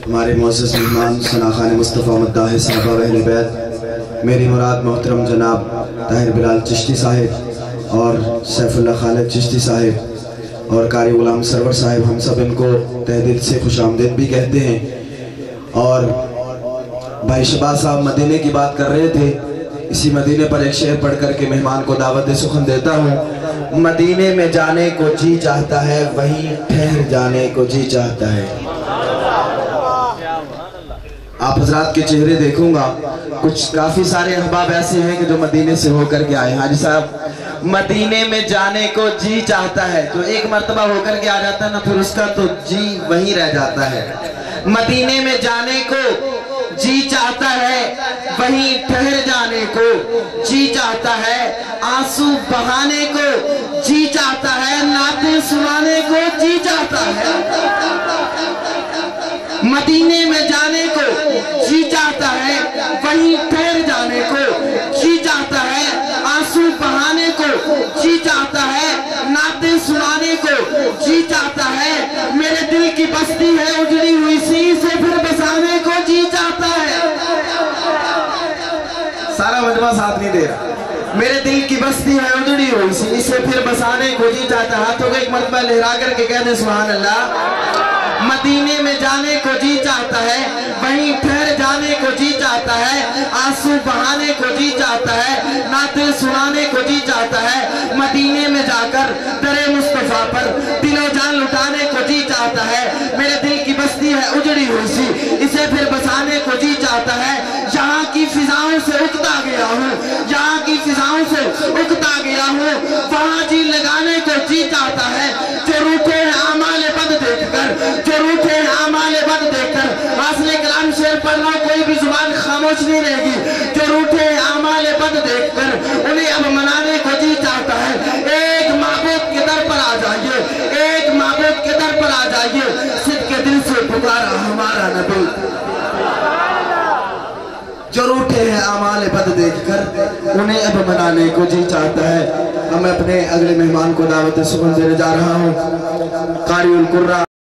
ہمارے معزز مہمان ثنا خان مصطفیٰ مداح صحابہ اہل بیت، میری مراد محترم جناب طاہر بلال چشتی صاحب اور سیف اللہ خالد چشتی صاحب اور قاری غلام سرور صاحب، ہم سب ان کو تہ دل سے خوش آمدید بھی کہتے ہیں۔ اور بھائی شباز صاحب مدینے کی بات کر رہے تھے، اسی مدینے پر ایک شعر پڑھ کر کے مہمان کو دعوت سخن دیتا ہوں۔ مدینے میں جانے کو جی چاہتا ہے، وہیں ٹھہر جانے کو جی چاہتا ہے۔ آپ حضرات کے چہرے دیکھوں گا، کچھ کافی سارے احباب ایسے ہیں کہ جو مدینے سے ہو کر کے آئے ہیں۔ حاجی صاحب مدینے میں جانے کو جی چاہتا ہے، جو ایک مرتبہ ہو کر کے آ جاتا ہے نا، پھر اس کا تو جی وہیں رہ جاتا ہے۔ مدینے میں جانے کو جی چاہتا ہے، وہیں ٹھہر جانے کو جی چاہتا ہے، آنسو بہانے کو جی چاہتا ہے، نعتیں سنانے کو جی چاہتا ہے۔ مدینے میں جانے کو جی چاہتا ہے، وہیں ٹھہر جانے کو جی چاہتا ہے، آنسو بہانے کو جی چاہتا ہے، نعتیں سنانے کو جی چاہتا ہے۔ میرے دل کی بستی ہے اجڑی ہوئی سی، اسے پھر بسانے کو جی چاہتا ہے۔ سارا مجمع ساتھ نہیں دے رہا۔ میرے دل کی بستی ہے اجڑی ہوئی سی، اسے پھر بسانے کو جی چاہتا ہے۔ ہاتھوں کو ایک مرتبہ لہرا کر کے کہہ دیں سبحان اللہ۔ مدینے میں جانے کو جی چاہتا ہے، وہیں ٹھہر جانے کو جی چاہتا ہے، آنسو بہانے کو جی چاہتا ہے، نعتیں سنانے کو جی چاہتا ہے۔ مدینے میں جا کر در مصطفیٰ پر دل و جان لٹانے کو جی چاہتا ہے۔ میرے دل کی بستی ہے اجڑی ہوئی سی، اسے پھر بسانے کو جی چاہتا ہے۔ یہاں کی فضاؤں سے اکتا گیا ہوں، یہاں کی فضاؤں سے اکتا گیا ہوں، وہاں جی لگانے کو جی چاہتا ہے۔ جو روٹے ہیں اعمال بد دیکھ کر، جو روٹے ہیں اعمال بد دیکھ کر، حاصل کلام شعر پڑھ رہا ہوں، کوئی بھی زبان خاموش نہیں رہے گی۔ جو روٹے ہیں اعمال بد دیکھ کر، انہیں اب منانے کو جی چاہتا ہے۔ ایک معبود کے در پر آ جائیے، ایک معبود کے در پر آ جائیے، صدق کے دل سے پکارا ہمارا نبی۔ جو روٹے ہیں اعمال بد دیکھ کر، انہیں اب منانے کو جی چاہتا ہے۔ اب میں اپنے اگلے مہمان کو دعوت سخن دینے جا رہا ہوں، قاری القرآن